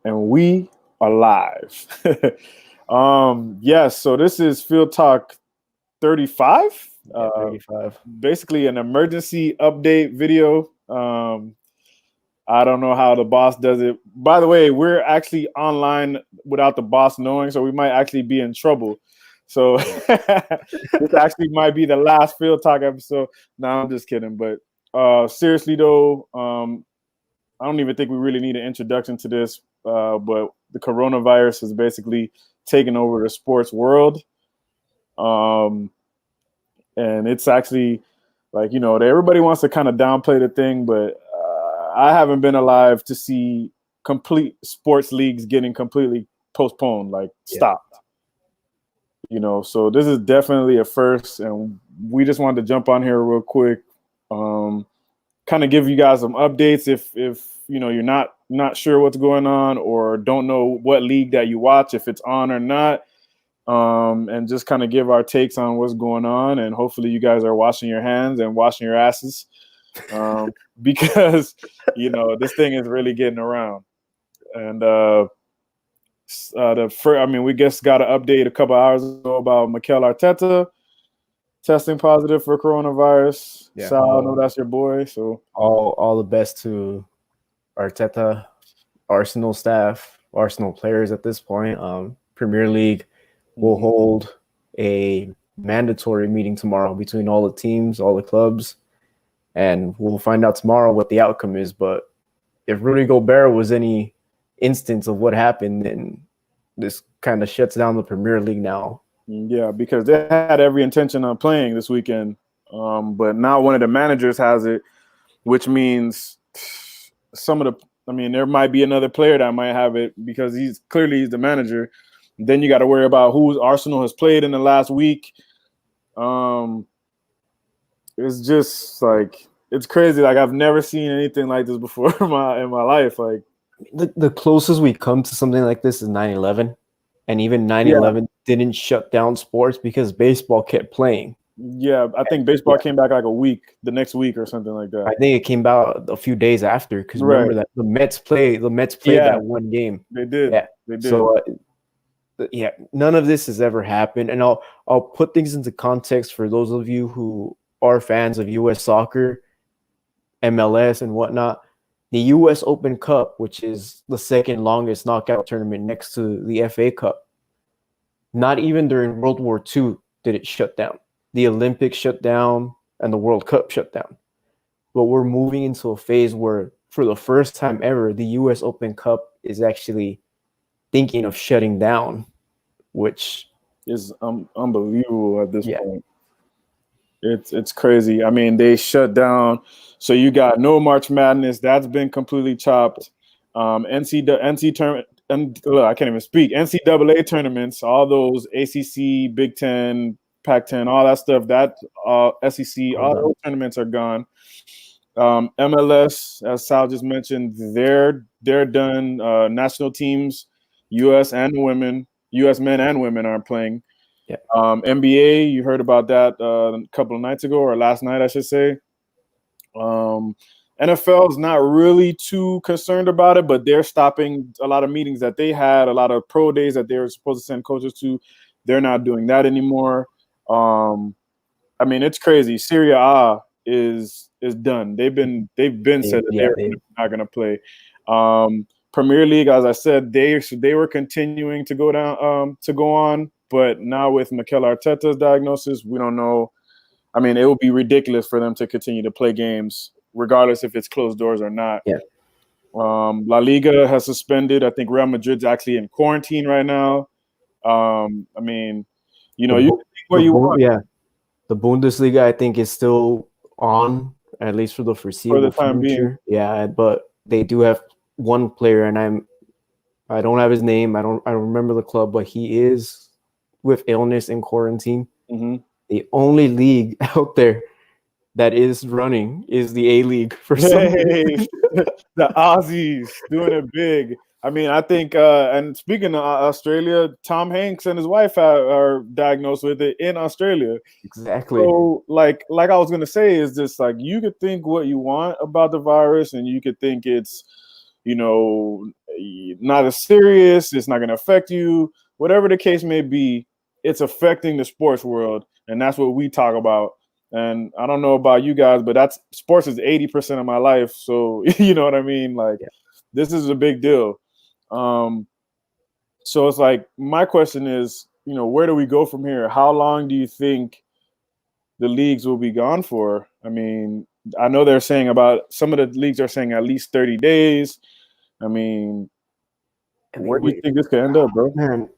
And we are live. Yes, so this is Field Talk 35. Yeah, 35. Basically an emergency update video. I don't know how the boss does it. By the way, we're actually online without the boss knowing, so we might actually be in trouble. So this actually might be the last Field Talk episode. No, I'm just kidding. But seriously though, I don't even think we really need an introduction to this, but the coronavirus is basically taking over the sports world. And it's actually like, everybody wants to kind of downplay the thing, but I haven't been alive to see complete sports leagues getting completely postponed, like stopped. So this is definitely a first, and we just wanted to jump on here real quick. Kind of give you guys some updates if you're not sure what's going on or don't know what league that you watch, if it's on or not, and just kind of give our takes on what's going on. And hopefully you guys are washing your hands and washing your asses, because this thing is really getting around. And we just got an update a couple hours ago about Mikel Arteta testing positive for coronavirus. Yeah, Sal, I know that's your boy. So all the best to Arteta, Arsenal staff, Arsenal players at this point. Premier League will hold a mandatory meeting tomorrow between all the teams, all the clubs, and we'll find out tomorrow what the outcome is. But if Rudy Gobert was any instance of what happened, then this kind of shuts down the Premier League now. Yeah, because they had every intention on playing this weekend. But now one of the managers has it, which means there might be another player that might have it because he's the manager. Then you got to worry about who Arsenal has played in the last week. It's just like, it's crazy. Like, I've never seen anything like this before in my life. Like, the closest we come to something like this is 9/11. And even 9/11 didn't shut down sports because baseball kept playing. Yeah, I think baseball came back like the next week or something like that. I think it came out a few days after because remember that the Mets played that one game. They did. Yeah, they did. So none of this has ever happened, and I'll put things into context for those of you who are fans of U.S. soccer, MLS, and whatnot. The U.S. Open Cup, which is the second longest knockout tournament next to the FA Cup, not even during World War II did it shut down. The Olympics shut down and the World Cup shut down. But we're moving into a phase where, for the first time ever, the U.S. Open Cup is actually thinking of shutting down, which is unbelievable at this point. It's crazy. I mean, they shut down. So you got no March Madness. That's been completely chopped. NCAA tournaments, all those ACC, Big Ten, Pac-10, all that stuff, that SEC, all those tournaments are gone. MLS, as Sal just mentioned, they're done. National teams, U.S. men and women aren't playing. Yeah. NBA, you heard about that a couple of nights ago, or last night, I should say. NFL is not really too concerned about it, but they're stopping a lot of meetings that they had, a lot of pro days that they were supposed to send coaches to. They're not doing that anymore. It's crazy. Serie A is done. They've been said that they're not going to play. Premier League, as I said, they were continuing to go on, but now with Mikel Arteta's diagnosis, we don't know. I mean, it would be ridiculous for them to continue to play games, regardless if it's closed doors or not. Yeah. La Liga has suspended. I think Real Madrid's actually in quarantine right now. You can think what you want. Yeah. The Bundesliga, I think, is still on, at least for the foreseeable future. Yeah, but they do have one player, and I don't have his name. I don't remember the club, but he is with illness in quarantine. Mm-hmm. The only league out there that is running is the A-League for some reason. The Aussies doing it big. I mean, I think, and speaking of Australia, Tom Hanks and his wife are diagnosed with it in Australia. Exactly. So, like I was going to say, is just like, you could think what you want about the virus, and you could think it's, not as serious. It's not going to affect you. Whatever the case may be, it's affecting the sports world, and that's what we talk about. And I don't know about you guys, but that's sports is 80% of my life. So you know what I mean? Like, this is a big deal. So it's like, my question is, where do we go from here? How long do you think the leagues will be gone for? I mean, I know they're saying some of the leagues are saying at least 30 days. I mean, where do you think this could end up, bro? Man,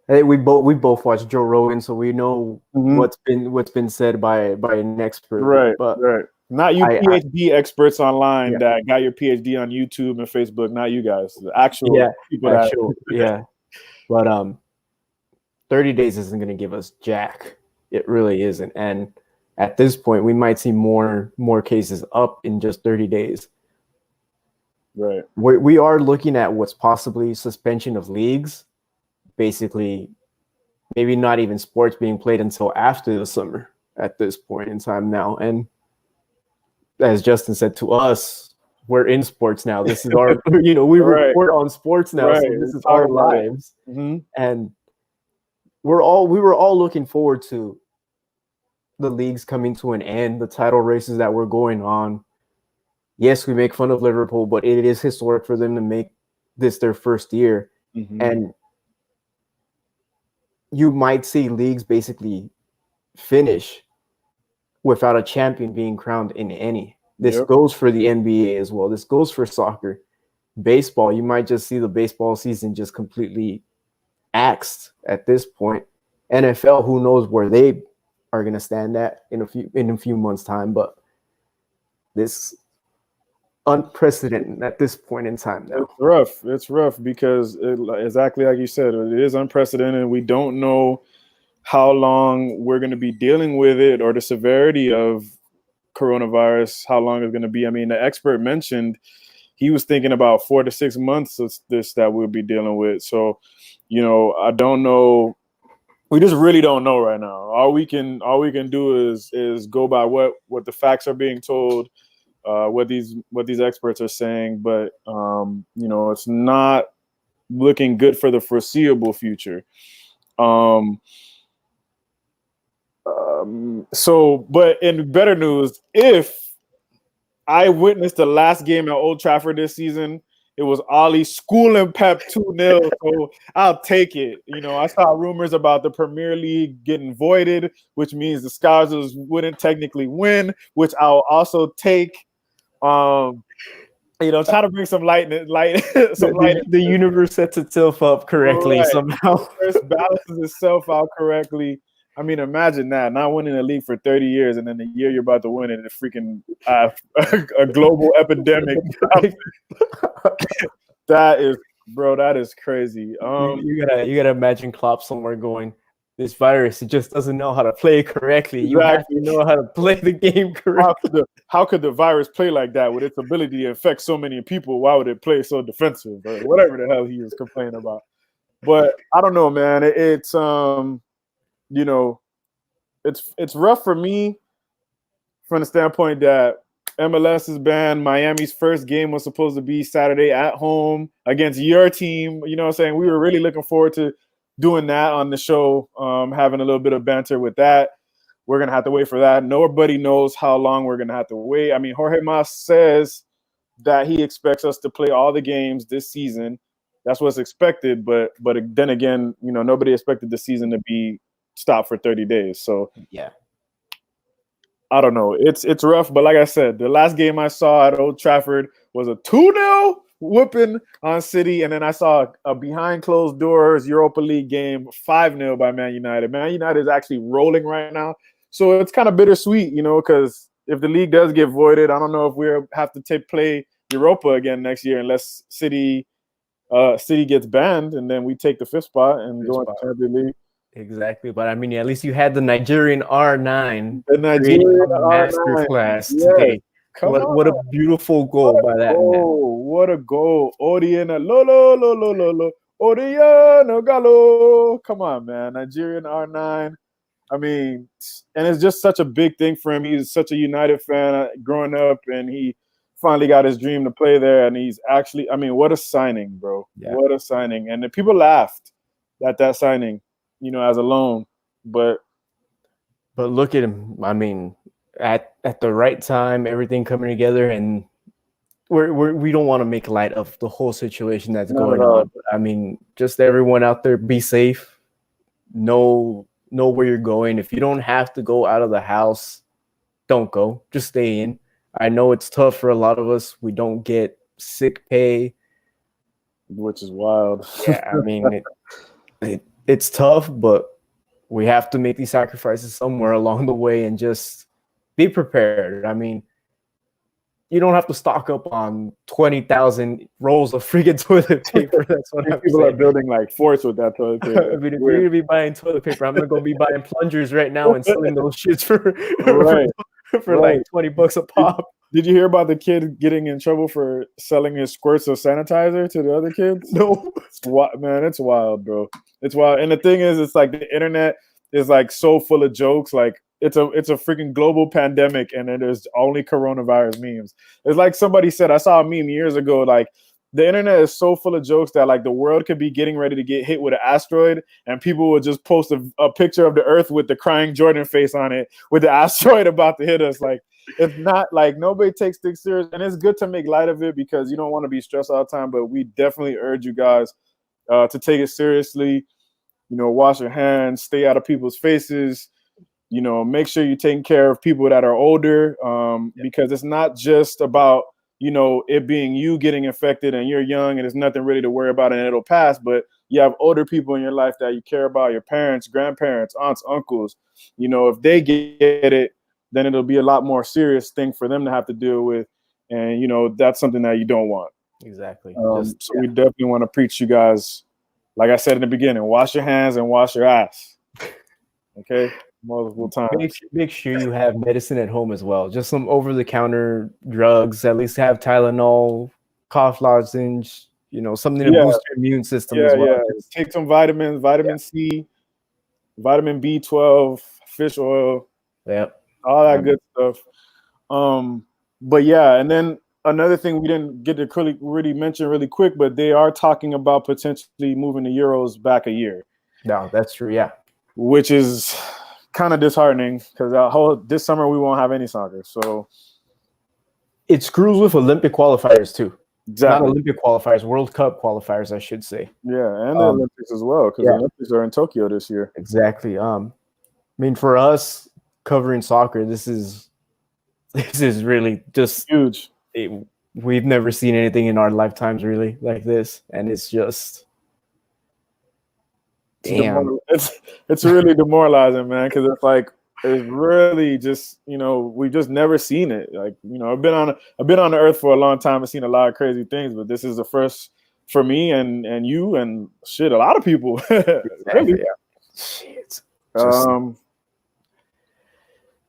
hey, we both watched Joe Rogan, so we know what's been said by an expert. Right, but right. Not you PhD experts online that got your PhD on YouTube and Facebook. Not you guys. The actual people But 30 days isn't going to give us jack. It really isn't. And at this point, we might see more cases up in just 30 days. Right. We are looking at what's possibly suspension of leagues. Basically, maybe not even sports being played until after the summer at this point in time now. And as Justin said to us, we're in sports now. This is our, we report on sports now. Right. So this is our lives. And we were all looking forward to the leagues coming to an end, the title races that were going on. Yes, we make fun of Liverpool, but it is historic for them to make this their first year. And you might see leagues basically finish without a champion being crowned in any. This goes for the NBA as well. This goes for soccer. Baseball, you might just see the baseball season just completely axed at this point. NFL, who knows where they are going to stand at in a few months' time, but this unprecedented at this point in time now. It's rough because exactly like you said, it is unprecedented. We don't know how long we're going to be dealing with it or the severity of coronavirus, how long it's going to be. I mean, the expert mentioned he was thinking about 4 to 6 months of this that we'll be dealing with. So, I don't know. We just really don't know right now. All we can do is go by what the facts are being told, what these experts are saying. But it's not looking good for the foreseeable future. But in better news, if I witnessed the last game at Old Trafford this season, it was Ollie schooling Pep 2-0, so I'll take it. I saw rumors about the Premier League getting voided, which means the Scousers wouldn't technically win, which I'll also take. Trying to bring some light. The universe sets itself up correctly somehow. The universe balances itself out correctly. I mean, imagine that, not winning a league for 30 years, and then the year you're about to win it, a freaking a global epidemic. That is crazy. You gotta imagine Klopp somewhere going, this virus, it just doesn't know how to play correctly. Exactly. You have to know how to play the game correctly. How could the virus play like that with its ability to infect so many people? Why would it play so defensive? Or whatever the hell he was complaining about. But I don't know, man. It's rough for me from the standpoint that MLS is banned. Miami's first game was supposed to be Saturday at home against your team. You know what I'm saying? We were really looking forward to doing that on the show, having a little bit of banter with that. We're going to have to wait for that. Nobody knows how long we're going to have to wait. I mean, Jorge Mas says that he expects us to play all the games this season. That's what's expected. But then again, nobody expected the season to be stopped for 30 days. So yeah, I don't know. It's rough. But like I said, the last game I saw at Old Trafford was a 2-0 whooping on City. And then I saw a behind closed doors Europa League game, 5-0 by Man United. Man United is actually rolling right now. So it's kind of bittersweet, because if the league does get voided, I don't know if we'll have to play Europa again next year unless City gets banned, and then we take the fifth spot and go into the Champions League. Exactly, but I mean, at least you had the Nigerian R9. The Nigerian masterclass today. What a beautiful goal by that man. What a goal! Odiana lo Odiana Gallo. Come on, man! Nigerian R9. I mean, and it's just such a big thing for him. He's such a United fan growing up, and he finally got his dream to play there, and he's actually. I mean, what a signing, bro! Yeah. What a signing! And the people laughed at that signing, as a loan, but look at him. I mean, at the right time, everything coming together, and we don't want to make light of the whole situation that's not going at all. on. But, I mean, just everyone out there, be safe. Know where you're going. If you don't have to go out of the house, don't go. Just stay in. I know it's tough for a lot of us. We don't get sick pay, which is wild. Yeah, I mean, it's tough, but we have to make these sacrifices somewhere along the way and just be prepared. I mean, you don't have to stock up on 20,000 rolls of freaking toilet paper. That's what I'm People saying. are building like forts with that toilet paper. I mean, if you're going to be buying toilet paper, I'm going to go be buying plungers right now and selling those shits for like $20 a pop. Did you hear about the kid getting in trouble for selling his squirts of sanitizer to the other kids? No. Man, it's wild, bro. It's wild. And the thing is, it's like the internet is like so full of jokes. Like it's a freaking global pandemic, and then there's only coronavirus memes. It's like somebody said, I saw a meme years ago, like the internet is so full of jokes that like the world could be getting ready to get hit with an asteroid, and people would just post a picture of the Earth with the crying Jordan face on it with the asteroid about to hit us. Like, it's not like nobody takes things serious, and it's good to make light of it because you don't want to be stressed all the time. But we definitely urge you guys to take it seriously. Wash your hands, stay out of people's faces. Make sure you're taking care of people that are older, because it's not just about it being you getting infected and you're young and there's nothing really to worry about and it'll pass. But you have older people in your life that you care about, your parents, grandparents, aunts, uncles. If they get it, then it'll be a lot more serious thing for them to have to deal with. And, that's something that you don't want. Exactly. We definitely want to preach you guys, like I said in the beginning, wash your hands and wash your ass. Okay? Multiple times. Make sure you have medicine at home as well. Just some over-the-counter drugs. At least have Tylenol, cough lozenge, something to boost your immune system as well. Yeah. Take some vitamins, vitamin C, vitamin B12, fish oil. Yep. All that good stuff. But yeah, and then another thing we didn't get to really mention really quick, but they are talking about potentially moving the Euros back a year. No, that's true. Yeah. Which is kind of disheartening because this summer we won't have any soccer. So it screws with Olympic qualifiers too. Exactly. Not Olympic qualifiers, World Cup qualifiers, I should say. Yeah, and the Olympics as well, because the Olympics are in Tokyo this year. Exactly. I mean, for us covering soccer, this is really just huge. We've never seen anything in our lifetimes really like this, and it's just damn. It's really demoralizing, man, because it's like it's really just we've just never seen it. Like I've been on the earth for a long time and seen a lot of crazy things, but this is the first for me and you and shit a lot of people. Really. Shit.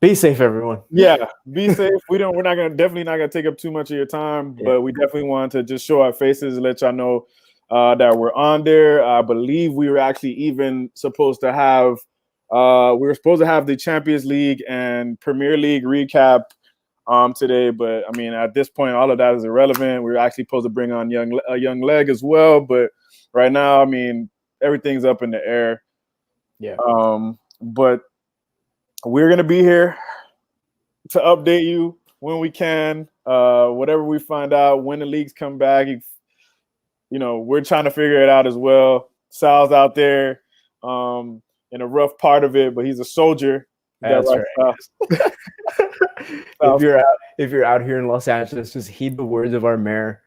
Be safe, everyone. Yeah, be safe. We're definitely not gonna take up too much of your time, but we definitely want to just show our faces and let y'all know that we're on there. I believe we were actually even supposed to have the Champions League and Premier League recap today, but I mean at this point all of that is irrelevant. We're actually supposed to bring on a young leg as well, but right now I mean everything's up in the air. Yeah. But we're gonna be here to update you when we can. Whatever we find out, when the leagues come back, we're trying to figure it out as well. Sal's out there in a rough part of it, but he's a soldier. That's right. If you're out here in Los Angeles, just heed the words of our mayor.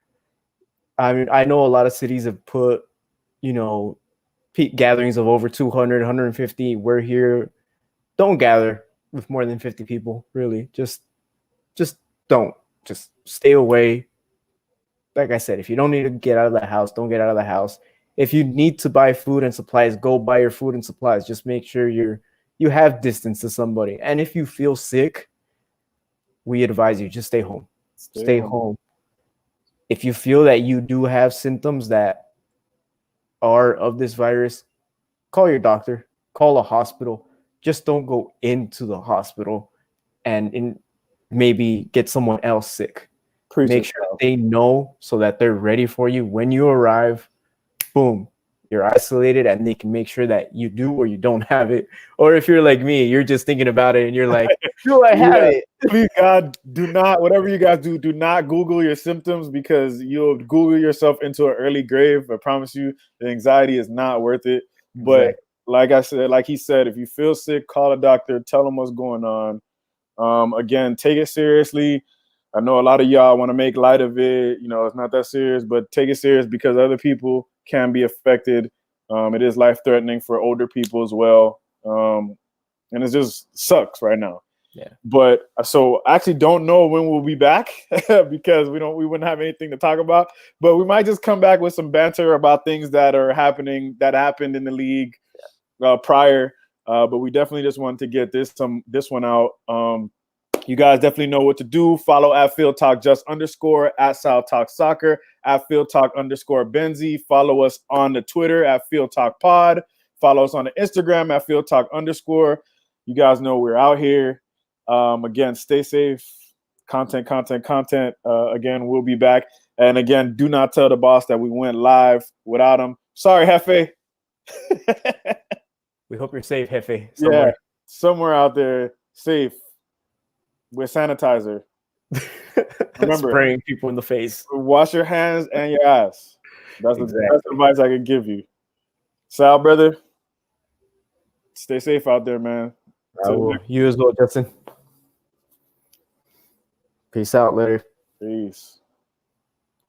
I mean, I know a lot of cities have put, peak gatherings of over 200, 150. We're here. Don't gather with more than 50 people, really. Just don't. Just stay away. Like I said, if you don't need to get out of the house, don't get out of the house. If you need to buy food and supplies, go buy your food and supplies. Just make sure you have distance to somebody. And if you feel sick, we advise you just stay home. Stay home. If you feel that you do have symptoms that are of this virus, call your doctor, call a hospital. Just don't go into the hospital and maybe get someone else sick. Appreciate Make sure they know so that they're ready for you when you arrive. Boom, you're isolated, and they can make sure that you do or you don't have it. Or if you're like me, you're just thinking about it and you're like, do I have it? Please, God, do not, whatever you guys do, do not Google your symptoms, because you'll Google yourself into an early grave. I promise you, the anxiety is not worth it. But Exactly. like I said, like he said, if you feel sick, call a doctor, tell them what's going on. Again, take it seriously. I know a lot of y'all want to make light of it. You know, it's not that serious, but take it serious because other people can be affected. It is life-threatening for older people as well. And it just sucks right now. Yeah. But so I actually don't know when we'll be back because we wouldn't have anything to talk about. But we might just come back with some banter about things that are happening, that happened in the league prior. But we definitely just wanted to get this one out. You guys definitely know what to do. Follow at FieldTalk _ at South Talk Soccer, at FieldTalk _ Benzie. Follow us on the Twitter at FieldTalk Pod. Follow us on the Instagram at FieldTalk _ You guys know we're out here. Again, stay safe. Content. Again, we'll be back. And again, do not tell the boss that we went live without him. Sorry, Hefe. We hope you're safe, Hefe. Yeah, somewhere out there, safe. With sanitizer. Remember, spraying people in the face. Wash your hands and your ass. That's Exactly. the best advice I can give you. Sal, brother, stay safe out there, man. You as well, Justin. Peace out later. Peace.